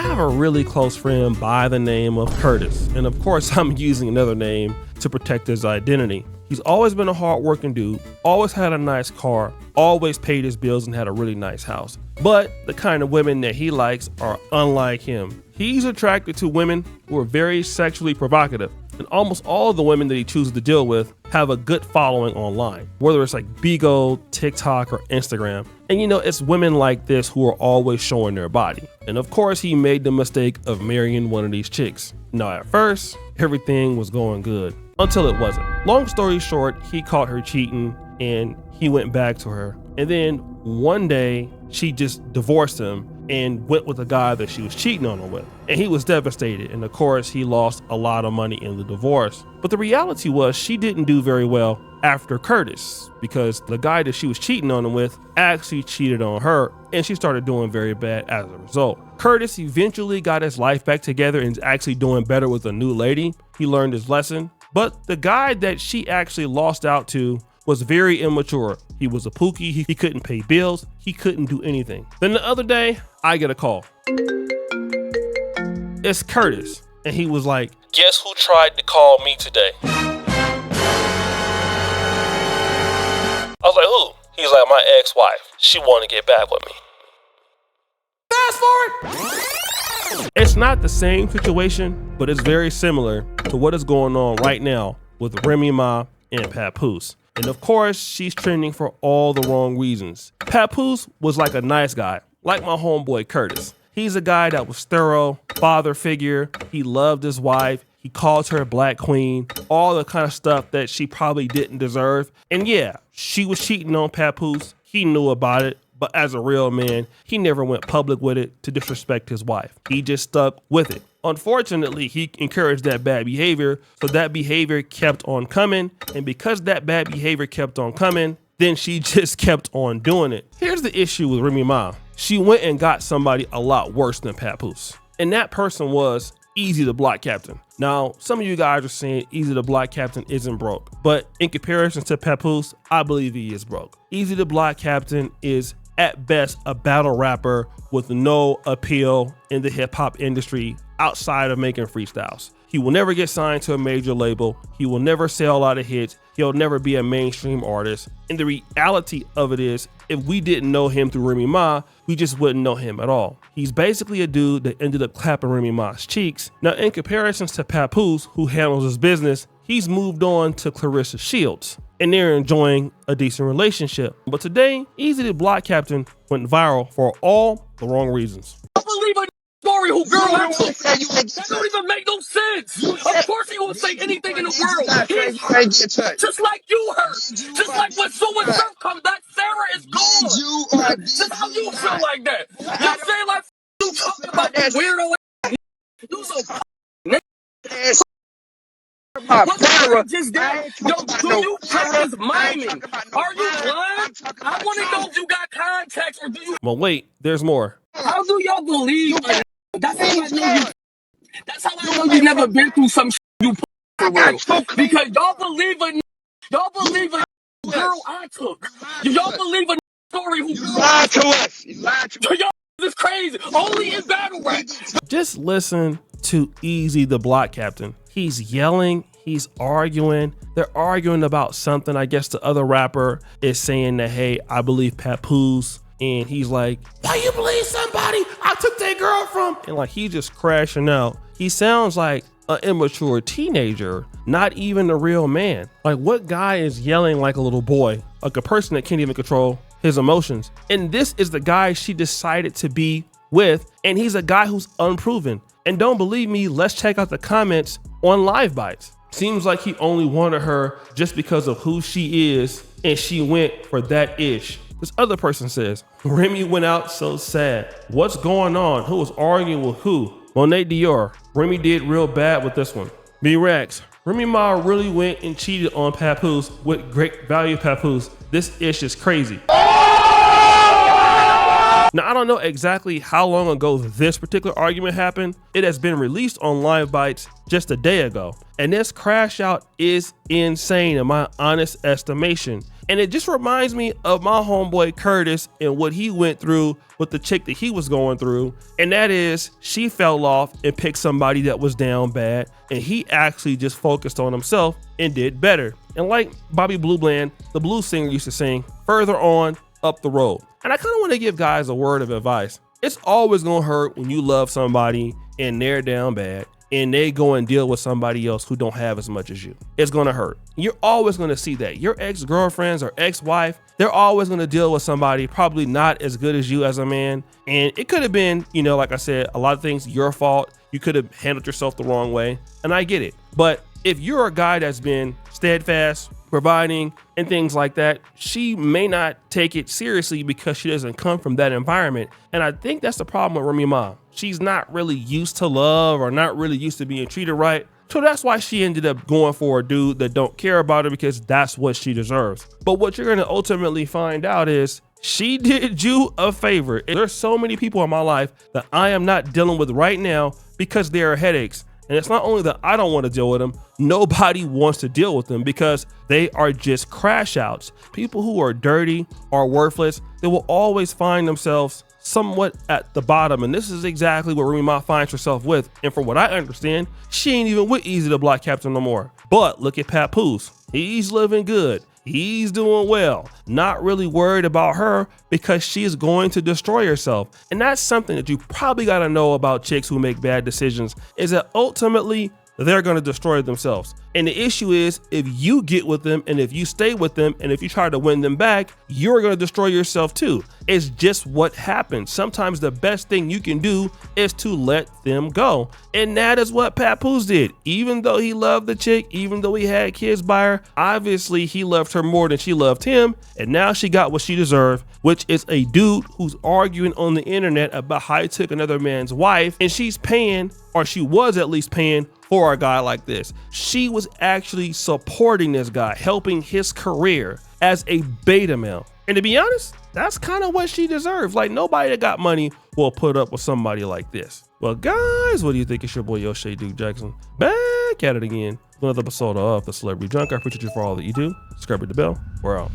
I have a really close friend by the name of Curtis, and of course I'm using another name to protect his identity. He's always been a hard-working dude, always had a nice car, always paid his bills and had a really nice house. But the kind of women that he likes are unlike him. He's attracted to women who are very sexually provocative, and almost all the women that he chooses to deal with have a good following online, whether it's like Bigo, TikTok, or Instagram. And it's women like this who are always showing their body. And of course, he made the mistake of marrying one of these chicks. Now, at first, everything was going good until it wasn't. Long story short, he caught her cheating and he went back to her. And then one day she just divorced him and went with the guy that she was cheating on him with. And he was devastated. And of course, he lost a lot of money in the divorce. But the reality was she didn't do very well after Curtis, because the guy that she was cheating on him with actually cheated on her, and she started doing very bad as a result. Curtis eventually got his life back together and is actually doing better with a new lady. He learned his lesson. But the guy that she actually lost out to was very immature. He was a pookie. He couldn't pay bills. He couldn't do anything. Then the other day, I get a call. It's Curtis. And he was like, "Guess who tried to call me today?" I was like, "Who?" He's like, "My ex-wife. She wanted to get back with me." Fast forward. It's not the same situation, but it's very similar to what is going on right now with Remy Ma and Papoose. And of course, she's trending for all the wrong reasons. Papoose was like a nice guy, like my homeboy Curtis. He's a guy that was thorough, father figure. He loved his wife. He called her Black Queen, all the kind of stuff that she probably didn't deserve. And yeah, she was cheating on Papoose. He knew about it. But as a real man, he never went public with it to disrespect his wife. He just stuck with it. Unfortunately, he encouraged that bad behavior, so that behavior kept on coming. And because that bad behavior kept on coming, then she just kept on doing it. Here's the issue with Remy Ma. She went and got somebody a lot worse than Papoose. And that person was Easy the Block Captain. Now, some of you guys are saying Easy the Block Captain isn't broke, but in comparison to Papoose, I believe he is broke. Easy the Block Captain is at best a battle rapper with no appeal in the hip hop industry outside of making freestyles. He will never get signed to a major label. He will never sell a lot of hits. He'll never be a mainstream artist. And the reality of it is, if we didn't know him through Remy Ma, we just wouldn't know him at all. He's basically a dude that ended up clapping Remy Ma's cheeks. Now, in comparison to Papoose, who handles his business, he's moved on to Clarissa Shields, and they're enjoying a decent relationship. But today, Easy the Block Captain went viral for all the wrong reasons. I believe a story who girl I took. That don't even make no sense. Of course he won't say anything in the world. He's hurt. Just like you hurt. Just like when Sue and Surf come back, Sarah is gone. Just how you feel like that. You say like you talking about that weirdo ass. You so ass. Just that. Yo, do you practice miming? Are you blind? I want to know if you got contacts or do you. Well, wait, there's more. How do y'all believe? That's how I know you. That's how I know you never been through some shit you put for real. Because y'all believe a girl I took. Y'all believe a story who lied to us. Y'all is crazy. Only in battle rap. Just listen to Easy the Block Captain. He's yelling. He's arguing. They're arguing about something. I guess the other rapper is saying that, hey, I believe Papoose. And he's like, why you believe somebody I took that girl from? And like, he's just crashing out. He sounds like an immature teenager, not even a real man. Like, what guy is yelling like a little boy, like a person that can't even control his emotions? And this is the guy she decided to be with. And he's a guy who's unproven. And don't believe me, let's check out the comments on Live Bites. Seems like he only wanted her just because of who she is, and she went for that ish. This other person says, Remy went out so sad. What's going on? Who was arguing with who? Monet Dior. Remy did real bad with this one. B-Rex. Remy Ma really went and cheated on Papoose with great value Papoose. This ish is crazy. Now, I don't know exactly how long ago this particular argument happened. It has been released on Live Bites just a day ago. And this crash out is insane in my honest estimation. And it just reminds me of my homeboy Curtis and what he went through with the chick that he was going through. And that is, she fell off and picked somebody that was down bad, and he actually just focused on himself and did better. And like Bobby Blue Bland, the blues singer, used to sing, further on up the road. And I kind of want to give guys a word of advice. It's always gonna hurt when you love somebody and they're down bad and they go and deal with somebody else who don't have as much as you. It's gonna hurt. You're always gonna see that. Your ex-girlfriends or ex-wife, they're always gonna deal with somebody probably not as good as you as a man. And it could have been, you know, like I said, a lot of things your fault. You could have handled yourself the wrong way, and I get it. But if you're a guy that's been steadfast, providing, and things like that, she may not take it seriously because she doesn't come from that environment. And I think that's the problem with Remy Ma. She's not really used to love or not really used to being treated right. So that's why she ended up going for a dude that don't care about her, because that's what she deserves. But what you're gonna ultimately find out is she did you a favor. There's so many people in my life that I am not dealing with right now because they are headaches. And it's not only that I don't want to deal with them, nobody wants to deal with them because they are just crash outs. People who are dirty or worthless, they will always find themselves somewhat at the bottom. And this is exactly what Remy Ma finds herself with. And from what I understand, she ain't even with Easy the Black Captain no more. But look at Papoose. He's living good. He's doing well, not really worried about her because she is going to destroy herself. And that's something that you probably got to know about chicks who make bad decisions, is that ultimately they're going to destroy themselves. And the issue is, if you get with them and if you stay with them and if you try to win them back, you're going to destroy yourself too. It's just what happens. Sometimes the best thing you can do is to let them go. And that is what Papoose did. Even though he loved the chick, even though he had kids by her, obviously he loved her more than she loved him. And now she got what she deserved, which is a dude who's arguing on the internet about how he took another man's wife, and she's paying, or she was at least paying, for a guy like this. She was actually supporting this guy, helping his career as a beta male. And to be honest, that's kind of what she deserves. Like, nobody that got money will put up with somebody like this. Well, guys, what do you think? It's your boy, O'Shea Duke Jackson, back at it again. Another episode of The Celebrity Junk. I appreciate you for all that you do. Subscribe to the bell. We're out.